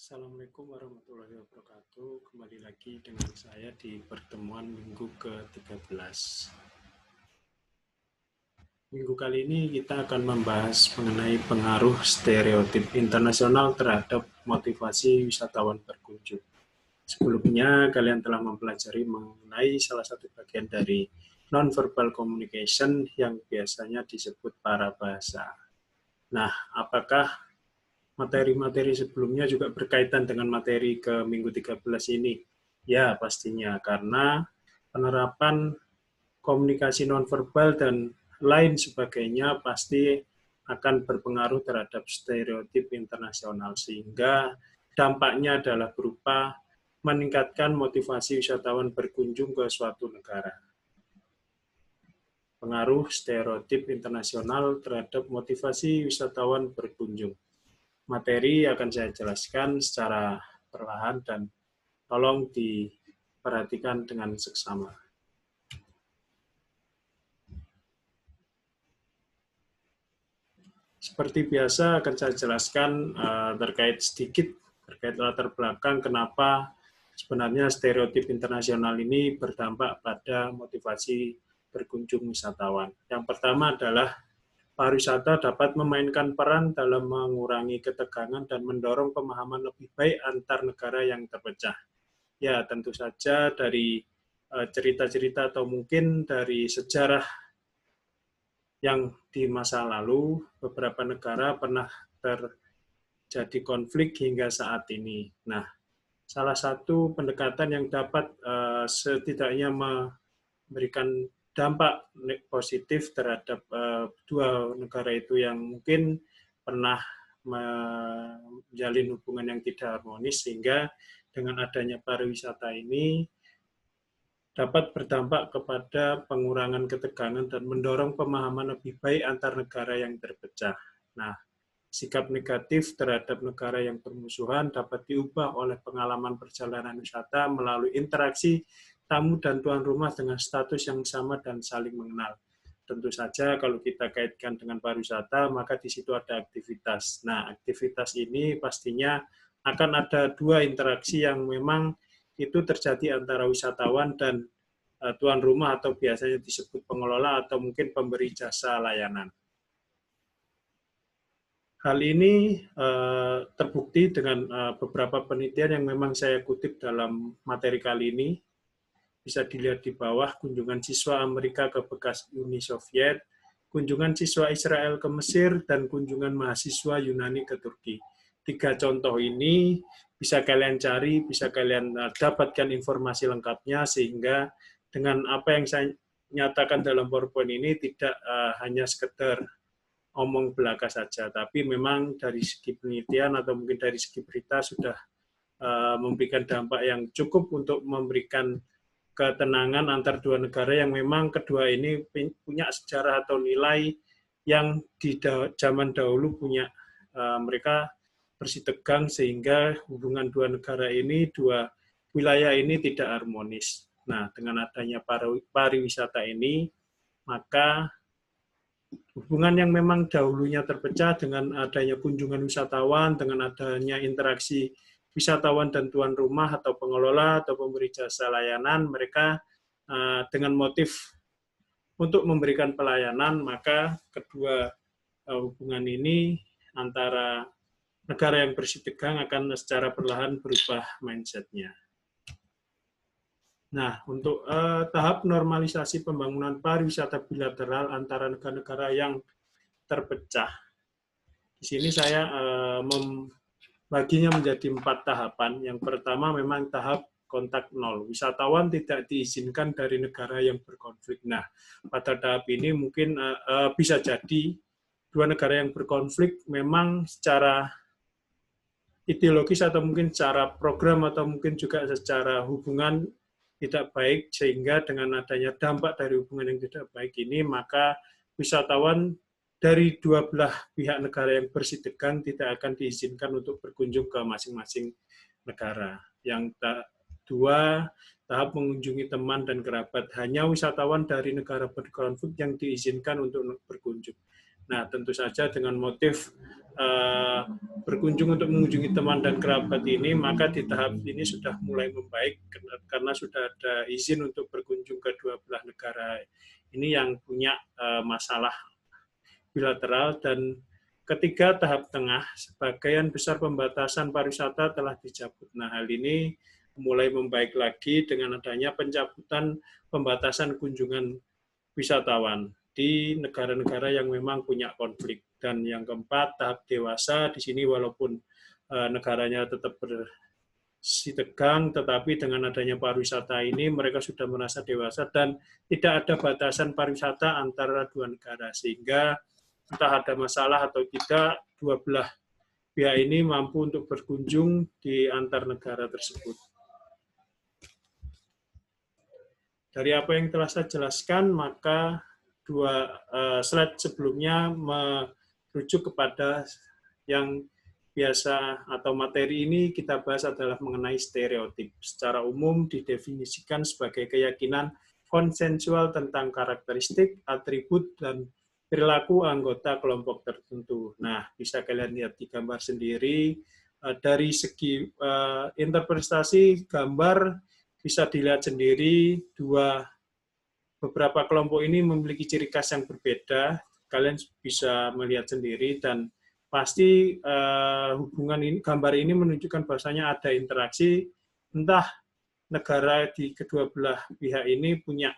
Assalamualaikum warahmatullahi wabarakatuh. Kembali lagi dengan saya di pertemuan minggu ke-13. Minggu kali ini kita akan membahas mengenai pengaruh stereotip internasional terhadap motivasi wisatawan berkunjung. Sebelumnya, kalian telah mempelajari mengenai salah satu bagian dari non-verbal communication yang biasanya disebut parabahasa. Nah, apakah materi-materi sebelumnya juga berkaitan dengan materi ke minggu 13 ini? Ya, pastinya. Karena penerapan komunikasi nonverbal dan lain sebagainya pasti akan berpengaruh terhadap stereotip internasional. Sehingga dampaknya adalah berupa meningkatkan motivasi wisatawan berkunjung ke suatu negara. Pengaruh stereotip internasional terhadap motivasi wisatawan berkunjung. Materi akan saya jelaskan secara perlahan dan tolong diperhatikan dengan seksama. Seperti biasa akan saya jelaskan terkait latar belakang kenapa sebenarnya stereotip internasional ini berdampak pada motivasi berkunjung wisatawan. Yang pertama adalah pariwisata dapat memainkan peran dalam mengurangi ketegangan dan mendorong pemahaman lebih baik antar negara yang terpecah. Ya, tentu saja dari cerita-cerita atau mungkin dari sejarah yang di masa lalu beberapa negara pernah terjadi konflik hingga saat ini. Nah, salah satu pendekatan yang dapat setidaknya memberikan dampak positif terhadap dua negara itu yang mungkin pernah menjalin hubungan yang tidak harmonis, sehingga dengan adanya pariwisata ini dapat berdampak kepada pengurangan ketegangan dan mendorong pemahaman lebih baik antar negara yang terpecah. Nah, sikap negatif terhadap negara yang bermusuhan dapat diubah oleh pengalaman perjalanan wisata melalui interaksi tamu dan tuan rumah dengan status yang sama dan saling mengenal. Tentu saja kalau kita kaitkan dengan pariwisata, maka di situ ada aktivitas. Nah, aktivitas ini pastinya akan ada dua interaksi yang memang itu terjadi antara wisatawan dan tuan rumah atau biasanya disebut pengelola atau mungkin pemberi jasa layanan. Hal ini terbukti dengan beberapa penelitian yang memang saya kutip dalam materi kali ini. Bisa dilihat di bawah, kunjungan siswa Amerika ke bekas Uni Soviet, kunjungan siswa Israel ke Mesir, dan kunjungan mahasiswa Yunani ke Turki. 3 contoh ini bisa kalian cari, bisa kalian dapatkan informasi lengkapnya, sehingga dengan apa yang saya nyatakan dalam PowerPoint ini tidak hanya sekedar omong belaka saja, tapi memang dari segi penelitian atau mungkin dari segi berita sudah memberikan dampak yang cukup untuk memberikan ketenangan antar dua negara yang memang kedua ini punya sejarah atau nilai yang di zaman dahulu punya mereka bersih tegang, sehingga hubungan dua negara ini, dua wilayah ini tidak harmonis. Nah, dengan adanya pariwisata ini, maka hubungan yang memang dahulunya terpecah dengan adanya kunjungan wisatawan, dengan adanya interaksi wisatawan dan tuan rumah atau pengelola atau pemberi jasa layanan, mereka dengan motif untuk memberikan pelayanan, maka kedua hubungan ini antara negara yang bersih tegang akan secara perlahan berubah mindset-nya. Nah, untuk tahap normalisasi pembangunan pariwisata bilateral antara negara-negara yang terpecah, di sini saya membaginya menjadi 4 tahapan. Yang pertama memang tahap kontak nol. Wisatawan tidak diizinkan dari negara yang berkonflik. Nah, pada tahap ini mungkin bisa jadi dua negara yang berkonflik memang secara ideologis atau mungkin secara program atau mungkin juga secara hubungan tidak baik, sehingga dengan adanya dampak dari hubungan yang tidak baik ini, maka wisatawan dari dua belah pihak negara yang bersih tegang tidak akan diizinkan untuk berkunjung ke masing-masing negara. Yang kedua, tahap mengunjungi teman dan kerabat. Hanya wisatawan dari negara berkonflik yang diizinkan untuk berkunjung. Nah, tentu saja dengan motif berkunjung untuk mengunjungi teman dan kerabat ini, maka di tahap ini sudah mulai membaik karena sudah ada izin untuk berkunjung ke dua belah negara ini yang punya masalah bilateral. Dan ketiga, tahap tengah, sebagian besar pembatasan pariwisata telah dicabut. Nah, hal ini mulai membaik lagi dengan adanya pencabutan pembatasan kunjungan wisatawan di negara-negara yang memang punya konflik. Dan yang keempat, tahap dewasa, di sini walaupun negaranya tetap bersitegang, tetapi dengan adanya pariwisata ini mereka sudah merasa dewasa dan tidak ada batasan pariwisata antara dua negara, sehingga entah ada masalah atau tidak, dua belah pihak ini mampu untuk berkunjung di antar negara tersebut. Dari apa yang telah saya jelaskan, maka dua slide sebelumnya merujuk kepada yang biasa atau materi ini kita bahas adalah mengenai stereotip. Secara umum didefinisikan sebagai keyakinan konsensual tentang karakteristik, atribut, dan perilaku anggota kelompok tertentu. Nah, bisa kalian lihat di gambar sendiri. Dari segi interpretasi gambar bisa dilihat sendiri, beberapa kelompok ini memiliki ciri khas yang berbeda. Kalian bisa melihat sendiri, dan pasti hubungan ini, gambar ini menunjukkan bahwasanya ada interaksi, entah negara di kedua belah pihak ini punya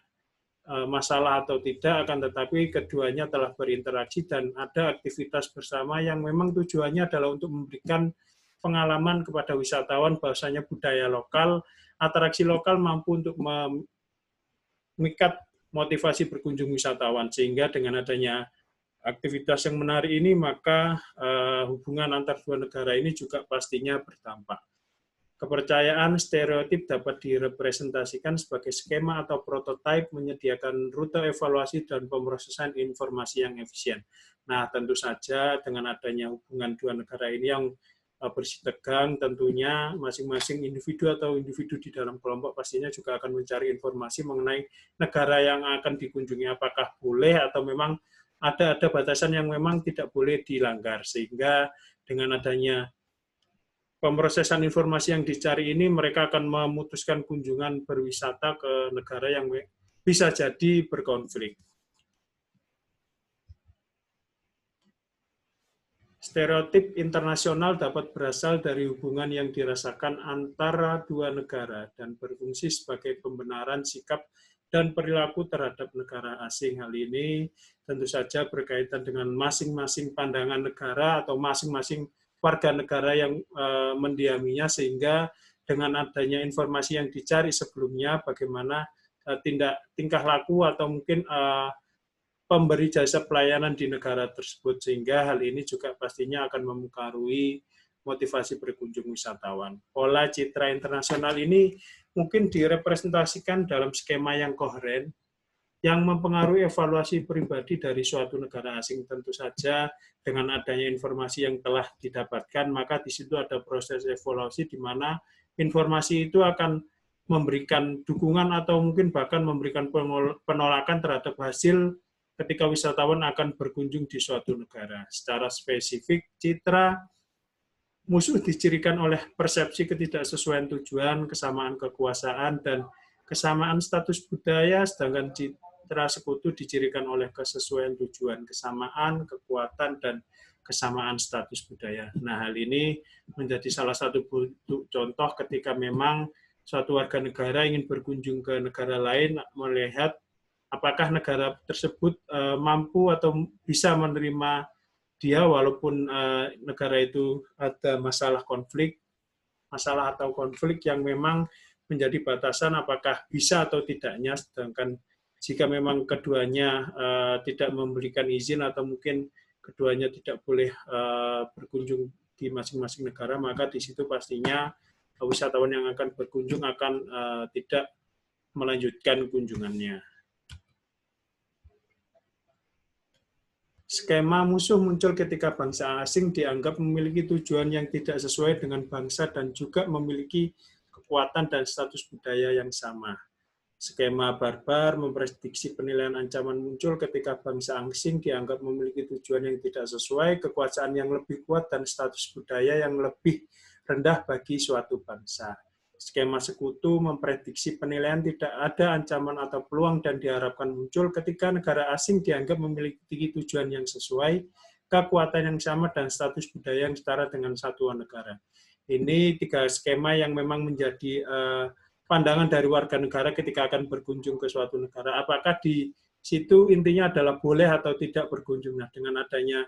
masalah atau tidak, akan tetapi keduanya telah berinteraksi dan ada aktivitas bersama yang memang tujuannya adalah untuk memberikan pengalaman kepada wisatawan bahwasanya budaya lokal, atraksi lokal mampu untuk memikat motivasi berkunjung wisatawan, sehingga dengan adanya aktivitas yang menarik ini, maka hubungan antar dua negara ini juga pastinya berdampak. Kepercayaan stereotip dapat direpresentasikan sebagai skema atau prototipe menyediakan rute evaluasi dan pemrosesan informasi yang efisien. Nah, tentu saja dengan adanya hubungan dua negara ini yang bersitegang, tentunya masing-masing individu atau individu di dalam kelompok pastinya juga akan mencari informasi mengenai negara yang akan dikunjungi, apakah boleh atau memang ada batasan yang memang tidak boleh dilanggar, sehingga dengan adanya pemrosesan informasi yang dicari ini, mereka akan memutuskan kunjungan berwisata ke negara yang bisa jadi berkonflik. Stereotip internasional dapat berasal dari hubungan yang dirasakan antara dua negara dan berfungsi sebagai pembenaran sikap dan perilaku terhadap negara asing. Hal ini tentu saja berkaitan dengan masing-masing pandangan negara atau masing-masing warga negara yang mendiaminya, sehingga dengan adanya informasi yang dicari sebelumnya, bagaimana tingkah laku atau mungkin pemberi jasa pelayanan di negara tersebut, sehingga hal ini juga pastinya akan mempengaruhi motivasi berkunjung wisatawan. Pola citra internasional ini mungkin direpresentasikan dalam skema yang koheren, yang mempengaruhi evaluasi pribadi dari suatu negara asing. Tentu saja dengan adanya informasi yang telah didapatkan, maka di situ ada proses evaluasi di mana informasi itu akan memberikan dukungan atau mungkin bahkan memberikan penolakan terhadap hasil ketika wisatawan akan berkunjung di suatu negara. Secara spesifik, citra musuh dicirikan oleh persepsi ketidaksesuaian tujuan, kesamaan kekuasaan, dan kesamaan status budaya, sedangkan citra sekutu dicirikan oleh kesesuaian tujuan, kesamaan, kekuatan, dan kesamaan status budaya. Nah, hal ini menjadi salah satu contoh ketika memang suatu warga negara ingin berkunjung ke negara lain, melihat apakah negara tersebut mampu atau bisa menerima dia walaupun negara itu ada masalah atau konflik yang memang menjadi batasan apakah bisa atau tidaknya. Sedangkan jika memang keduanya tidak memberikan izin atau mungkin keduanya tidak boleh berkunjung di masing-masing negara, maka di situ pastinya wisatawan yang akan berkunjung akan tidak melanjutkan kunjungannya. Skema musuh muncul ketika bangsa asing dianggap memiliki tujuan yang tidak sesuai dengan bangsa dan juga memiliki kekuatan dan status budaya yang sama. Skema barbar memprediksi penilaian ancaman muncul ketika bangsa asing dianggap memiliki tujuan yang tidak sesuai, kekuasaan yang lebih kuat, dan status budaya yang lebih rendah bagi suatu bangsa. Skema sekutu memprediksi penilaian tidak ada ancaman atau peluang dan diharapkan muncul ketika negara asing dianggap memiliki tujuan yang sesuai, kekuatan yang sama, dan status budaya yang setara dengan satuan negara. Ini 3 skema yang memang menjadi pandangan dari warga negara ketika akan berkunjung ke suatu negara. Apakah di situ intinya adalah boleh atau tidak berkunjung. Nah, dengan adanya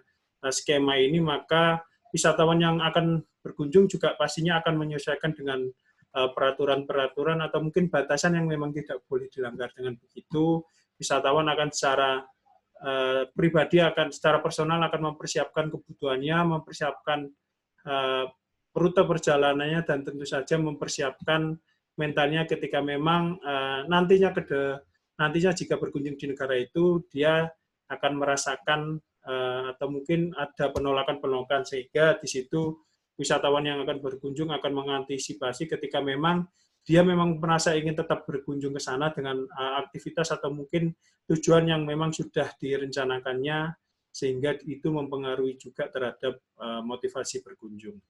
skema ini, maka wisatawan yang akan berkunjung juga pastinya akan menyesuaikan dengan peraturan-peraturan atau mungkin batasan yang memang tidak boleh dilanggar. Dengan begitu, wisatawan akan secara pribadi, akan secara personal akan mempersiapkan kebutuhannya, mempersiapkan rute perjalanannya, dan tentu saja mempersiapkan mentalnya ketika memang nantinya jika berkunjung di negara itu, dia akan merasakan atau mungkin ada penolakan-penolakan, sehingga di situ wisatawan yang akan berkunjung akan mengantisipasi ketika memang dia memang merasa ingin tetap berkunjung ke sana dengan aktivitas atau mungkin tujuan yang memang sudah direncanakannya, sehingga itu mempengaruhi juga terhadap motivasi berkunjung.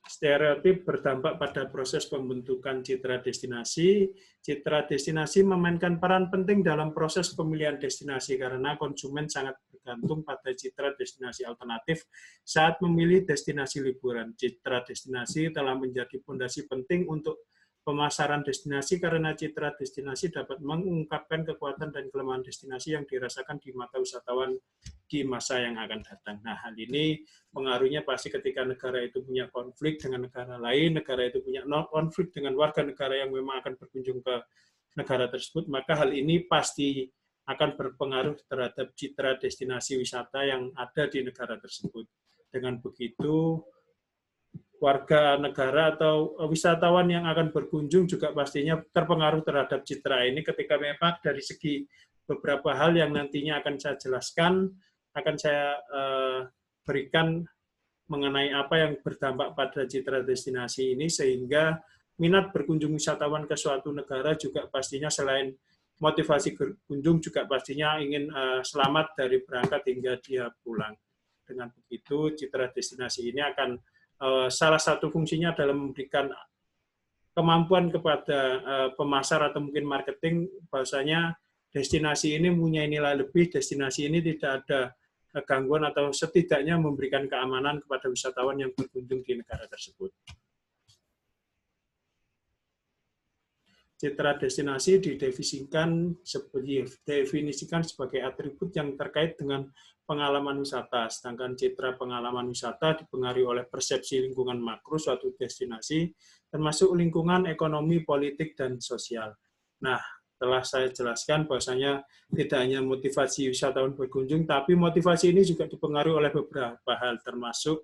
Stereotip berdampak pada proses pembentukan citra destinasi. Citra destinasi memainkan peran penting dalam proses pemilihan destinasi karena konsumen sangat bergantung pada citra destinasi alternatif saat memilih destinasi liburan. Citra destinasi telah menjadi fondasi penting untuk pemasaran destinasi karena citra destinasi dapat mengungkapkan kekuatan dan kelemahan destinasi yang dirasakan di mata wisatawan di masa yang akan datang. Nah, hal ini pengaruhnya pasti ketika negara itu punya konflik dengan negara lain, negara itu punya konflik dengan warga negara yang memang akan berkunjung ke negara tersebut, maka hal ini pasti akan berpengaruh terhadap citra destinasi wisata yang ada di negara tersebut. Dengan begitu, warga negara atau wisatawan yang akan berkunjung juga pastinya terpengaruh terhadap citra ini ketika memang dari segi beberapa hal yang nantinya akan saya jelaskan, akan saya berikan mengenai apa yang berdampak pada citra destinasi ini, sehingga minat berkunjung wisatawan ke suatu negara juga pastinya selain motivasi berkunjung juga pastinya ingin selamat dari berangkat hingga dia pulang. Dengan begitu, citra destinasi ini akan salah satu fungsinya adalah memberikan kemampuan kepada pemasar atau mungkin marketing bahwasanya destinasi ini punya nilai lebih, destinasi ini tidak ada gangguan atau setidaknya memberikan keamanan kepada wisatawan yang berkunjung di negara tersebut. Citra destinasi didefinisikan sebagai atribut yang terkait dengan pengalaman wisata, sedangkan citra pengalaman wisata dipengaruhi oleh persepsi lingkungan makro suatu destinasi, termasuk lingkungan ekonomi, politik, dan sosial. Nah, telah saya jelaskan bahwasanya tidak hanya motivasi wisatawan berkunjung, tapi motivasi ini juga dipengaruhi oleh beberapa hal, termasuk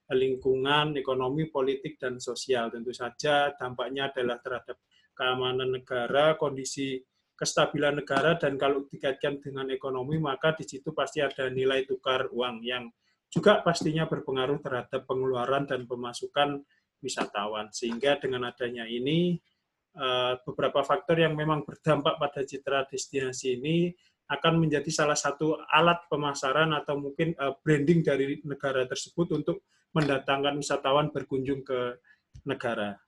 lingkungan, ekonomi, politik, dan sosial. Tentu saja dampaknya adalah terhadap keamanan negara, kondisi kestabilan negara, dan kalau dikaitkan dengan ekonomi, maka di situ pasti ada nilai tukar uang yang juga pastinya berpengaruh terhadap pengeluaran dan pemasukan wisatawan. Sehingga dengan adanya ini, beberapa faktor yang memang berdampak pada citra destinasi ini akan menjadi salah satu alat pemasaran atau mungkin branding dari negara tersebut untuk mendatangkan wisatawan berkunjung ke negara.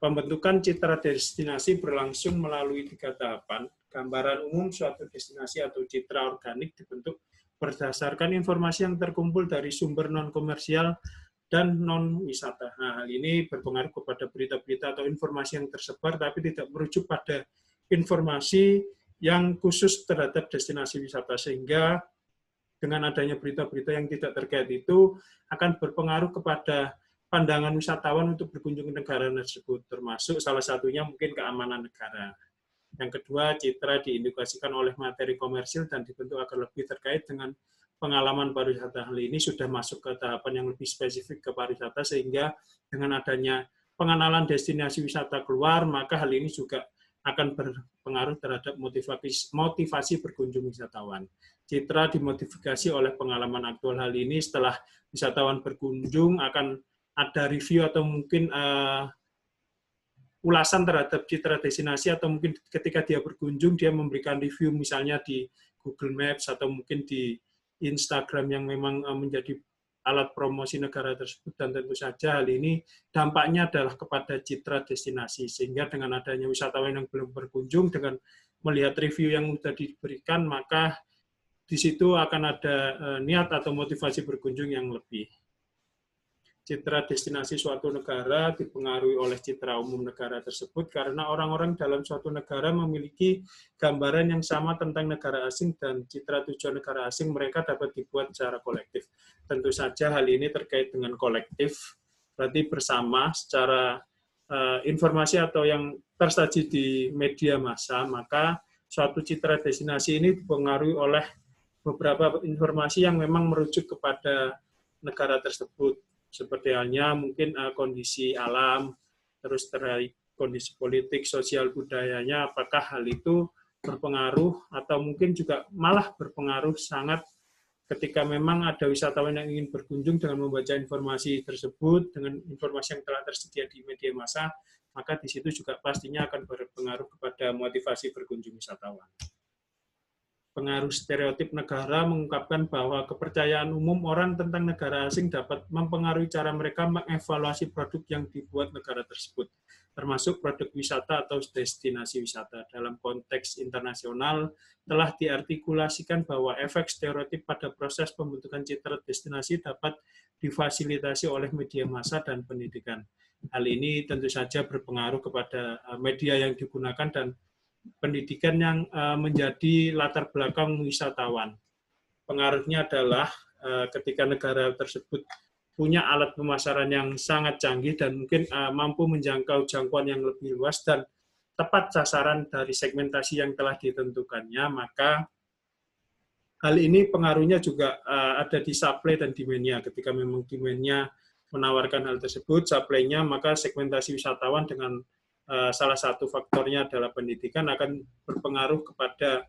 Pembentukan citra destinasi berlangsung melalui 3 tahapan. Gambaran umum suatu destinasi atau citra organik dibentuk berdasarkan informasi yang terkumpul dari sumber non-komersial dan non-wisata. Nah, hal ini berpengaruh kepada berita-berita atau informasi yang tersebar, tapi tidak merujuk pada informasi yang khusus terhadap destinasi wisata, sehingga dengan adanya berita-berita yang tidak terkait itu akan berpengaruh kepada pandangan wisatawan untuk berkunjung ke negara tersebut, termasuk salah satunya mungkin keamanan negara. Yang kedua, citra diindikasikan oleh materi komersil dan dibentuk agar lebih terkait dengan pengalaman pariwisata. Hal ini sudah masuk ke tahapan yang lebih spesifik ke pariwisata, sehingga dengan adanya pengenalan destinasi wisata keluar, maka hal ini juga akan berpengaruh terhadap motivasi berkunjung wisatawan. Citra dimodifikasi oleh pengalaman aktual. Hal ini setelah wisatawan berkunjung akan ada review atau mungkin ulasan terhadap citra destinasi, atau mungkin ketika dia berkunjung dia memberikan review misalnya di Google Maps atau mungkin di Instagram yang memang menjadi alat promosi negara tersebut, dan tentu saja hal ini dampaknya adalah kepada citra destinasi, sehingga dengan adanya wisatawan yang belum berkunjung, dengan melihat review yang sudah diberikan, maka di situ akan ada niat atau motivasi berkunjung yang lebih. Citra destinasi suatu negara dipengaruhi oleh citra umum negara tersebut karena orang-orang dalam suatu negara memiliki gambaran yang sama tentang negara asing, dan citra tujuan negara asing mereka dapat dibuat secara kolektif. Tentu saja hal ini terkait dengan kolektif, berarti bersama secara informasi atau yang tersaji di media massa, maka suatu citra destinasi ini dipengaruhi oleh beberapa informasi yang memang merujuk kepada negara tersebut, seperti halnya mungkin kondisi alam, terus terkait kondisi politik, sosial, budayanya, apakah hal itu berpengaruh atau mungkin juga malah berpengaruh sangat ketika memang ada wisatawan yang ingin berkunjung dengan membaca informasi tersebut, dengan informasi yang telah tersedia di media massa, maka di situ juga pastinya akan berpengaruh kepada motivasi berkunjung wisatawan. Pengaruh stereotip negara mengungkapkan bahwa kepercayaan umum orang tentang negara asing dapat mempengaruhi cara mereka mengevaluasi produk yang dibuat negara tersebut, termasuk produk wisata atau destinasi wisata. Dalam konteks internasional, telah diartikulasikan bahwa efek stereotip pada proses pembentukan citra destinasi dapat difasilitasi oleh media massa dan pendidikan. Hal ini tentu saja berpengaruh kepada media yang digunakan dan pendidikan yang menjadi latar belakang wisatawan. Pengaruhnya adalah ketika negara tersebut punya alat pemasaran yang sangat canggih dan mungkin mampu menjangkau jangkauan yang lebih luas dan tepat sasaran dari segmentasi yang telah ditentukannya, maka hal ini pengaruhnya juga ada di supply dan demand-nya. Ketika memang demand-nya menawarkan hal tersebut, supply-nya, maka segmentasi wisatawan dengan salah satu faktornya adalah pendidikan akan berpengaruh kepada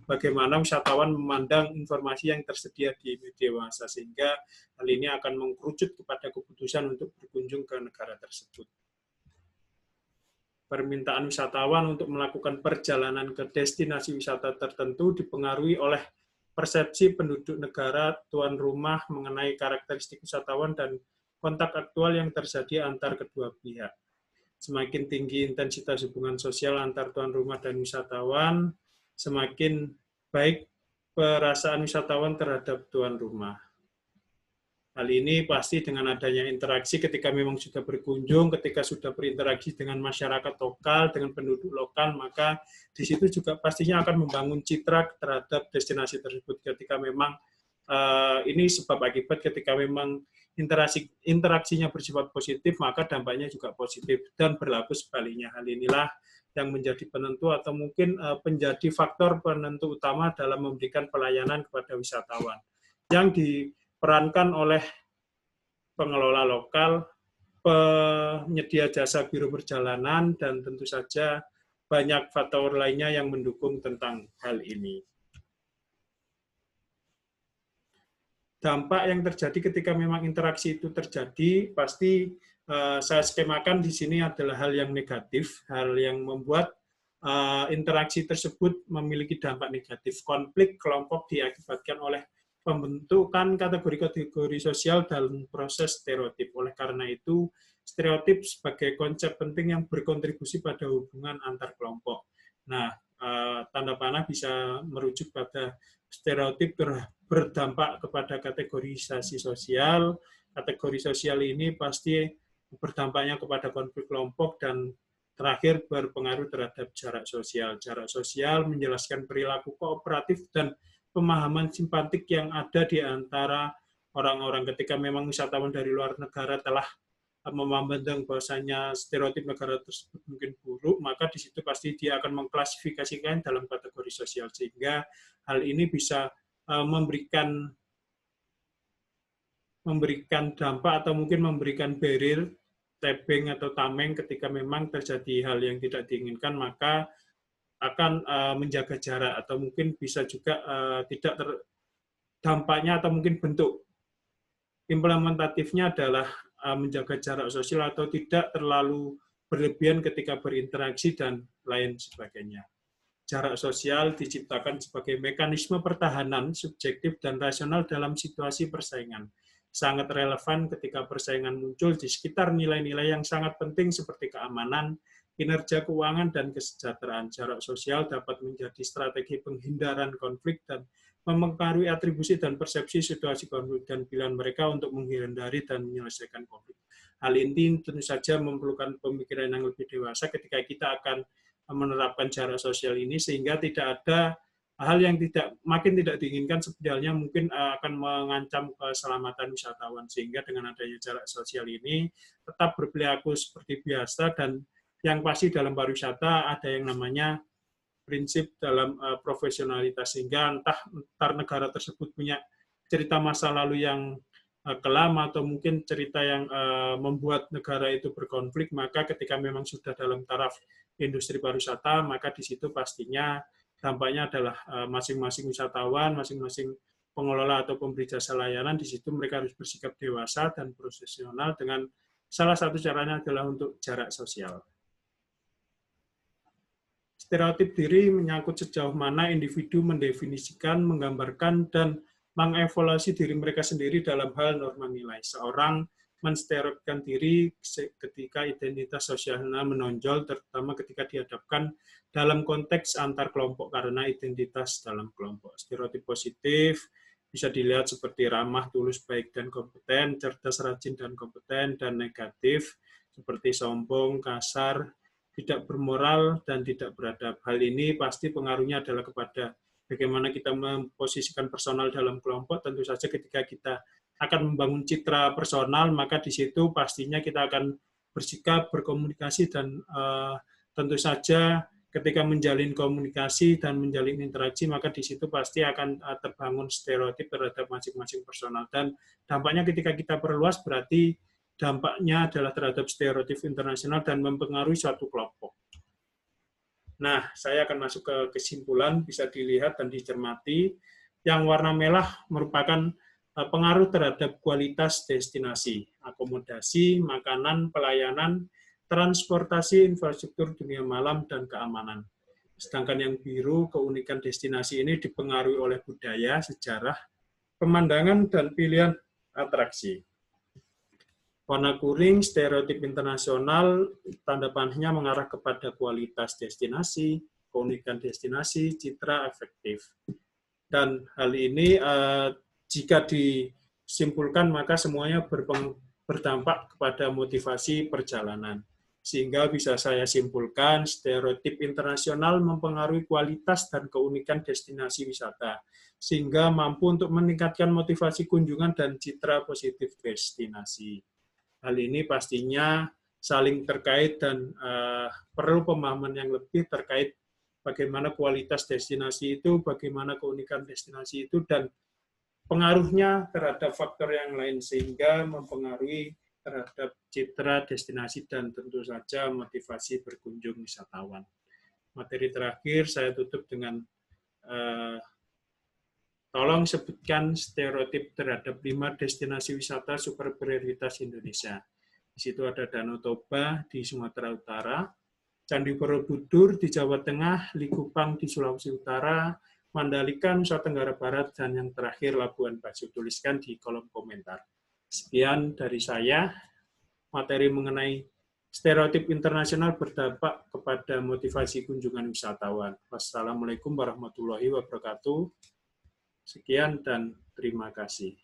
bagaimana wisatawan memandang informasi yang tersedia di media massa, sehingga hal ini akan mengkerucut kepada keputusan untuk berkunjung ke negara tersebut. Permintaan wisatawan untuk melakukan perjalanan ke destinasi wisata tertentu dipengaruhi oleh persepsi penduduk negara tuan rumah mengenai karakteristik wisatawan dan kontak aktual yang terjadi antar kedua pihak. Semakin tinggi intensitas hubungan sosial antar tuan rumah dan wisatawan, semakin baik perasaan wisatawan terhadap tuan rumah. Hal ini pasti dengan adanya interaksi ketika memang sudah berkunjung, ketika sudah berinteraksi dengan masyarakat lokal, dengan penduduk lokal, maka di situ juga pastinya akan membangun citra terhadap destinasi tersebut. Ketika memang ini sebab akibat, ketika memang interaksinya bersifat positif, maka dampaknya juga positif, dan berlaku sebaliknya. Hal inilah yang menjadi penentu atau mungkin menjadi faktor penentu utama dalam memberikan pelayanan kepada wisatawan, yang diperankan oleh pengelola lokal, penyedia jasa biro perjalanan, dan tentu saja banyak faktor lainnya yang mendukung tentang hal ini. Dampak yang terjadi ketika memang interaksi itu terjadi, pasti saya skemakan di sini adalah hal yang negatif, hal yang membuat interaksi tersebut memiliki dampak negatif. Konflik kelompok diakibatkan oleh pembentukan kategori-kategori sosial dalam proses stereotip. Oleh karena itu, stereotip sebagai konsep penting yang berkontribusi pada hubungan antar kelompok. Nah, tanda panah bisa merujuk pada stereotip berdampak kepada kategorisasi sosial. Kategori sosial ini pasti berdampaknya kepada konflik kelompok, dan terakhir berpengaruh terhadap jarak sosial. Jarak sosial menjelaskan perilaku kooperatif dan pemahaman simpatik yang ada di antara orang-orang. Ketika memang wisatawan dari luar negara telah memandang bahwasanya stereotip negara tersebut mungkin buruk, maka di situ pasti dia akan mengklasifikasikan dalam kategori sosial, sehingga hal ini bisa memberikan dampak atau mungkin memberikan barrier, tebing atau tameng ketika memang terjadi hal yang tidak diinginkan, maka akan menjaga jarak, atau mungkin bisa juga tidak dampaknya atau mungkin bentuk implementatifnya adalah menjaga jarak sosial atau tidak terlalu berlebihan ketika berinteraksi, dan lain sebagainya. Jarak sosial diciptakan sebagai mekanisme pertahanan subjektif dan rasional dalam situasi persaingan. Sangat relevan ketika persaingan muncul di sekitar nilai-nilai yang sangat penting seperti keamanan, kinerja keuangan, dan kesejahteraan. Jarak sosial dapat menjadi strategi penghindaran konflik dan mempengaruhi atribusi dan persepsi situasi konflik dan pilihan mereka untuk menghindari dan menyelesaikan konflik. Hal ini tentu saja memerlukan pemikiran yang lebih dewasa ketika kita akan menerapkan jarak sosial ini, sehingga tidak ada hal yang makin tidak diinginkan seperti halnya mungkin akan mengancam keselamatan wisatawan. Sehingga dengan adanya jarak sosial ini tetap berperilaku seperti biasa, dan yang pasti dalam pariwisata ada yang namanya prinsip dalam profesionalitas, sehingga entah negara tersebut punya cerita masa lalu yang kelam atau mungkin cerita yang membuat negara itu berkonflik, maka ketika memang sudah dalam taraf industri pariwisata, maka di situ pastinya dampaknya adalah masing-masing wisatawan, masing-masing pengelola atau pemberi jasa layanan, di situ mereka harus bersikap dewasa dan profesional, dengan salah satu caranya adalah untuk jarak sosial. Stereotip diri menyangkut sejauh mana individu mendefinisikan, menggambarkan, dan mengevaluasi diri mereka sendiri dalam hal norma nilai. Seorang menstereotipkan diri ketika identitas sosialnya menonjol, terutama ketika dihadapkan dalam konteks antar kelompok karena identitas dalam kelompok. Stereotip positif bisa dilihat seperti ramah, tulus, baik, dan kompeten, cerdas, rajin, dan kompeten, dan negatif seperti sombong, kasar, tidak bermoral, dan tidak beradab. Hal ini pasti pengaruhnya adalah kepada bagaimana kita memposisikan personal dalam kelompok. Tentu saja ketika kita akan membangun citra personal, maka di situ pastinya kita akan bersikap, berkomunikasi, dan tentu saja ketika menjalin komunikasi dan menjalin interaksi, maka di situ pasti akan terbangun stereotip terhadap masing-masing personal. Dan dampaknya ketika kita perluas, berarti dampaknya adalah terhadap stereotip internasional dan mempengaruhi suatu kelompok. Nah, saya akan masuk ke kesimpulan, bisa dilihat dan dicermati. Yang warna merah merupakan pengaruh terhadap kualitas destinasi, akomodasi, makanan, pelayanan, transportasi, infrastruktur dunia malam, dan keamanan. Sedangkan yang biru, keunikan destinasi ini dipengaruhi oleh budaya, sejarah, pemandangan, dan pilihan atraksi. Warna kuning, stereotip internasional, tanda panahnya mengarah kepada kualitas destinasi, keunikan destinasi, citra efektif. Dan hal ini jika disimpulkan, maka semuanya berdampak kepada motivasi perjalanan. Sehingga bisa saya simpulkan, stereotip internasional mempengaruhi kualitas dan keunikan destinasi wisata, sehingga mampu untuk meningkatkan motivasi kunjungan dan citra positif destinasi. Hal ini pastinya saling terkait dan perlu pemahaman yang lebih terkait bagaimana kualitas destinasi itu, bagaimana keunikan destinasi itu, dan pengaruhnya terhadap faktor yang lain, sehingga mempengaruhi terhadap citra destinasi dan tentu saja motivasi berkunjung wisatawan. Materi terakhir saya tutup dengan tolong sebutkan stereotip terhadap 5 destinasi wisata super prioritas Indonesia. Di situ ada Danau Toba di Sumatera Utara, Candi Borobudur di Jawa Tengah, Likupang di Sulawesi Utara, Mandalika, Nusa Tenggara Barat, dan yang terakhir Labuan Bajo. Tuliskan di kolom komentar. Sekian dari saya, materi mengenai stereotip internasional berdampak kepada motivasi kunjungan wisatawan. Wassalamualaikum warahmatullahi wabarakatuh. Sekian dan terima kasih.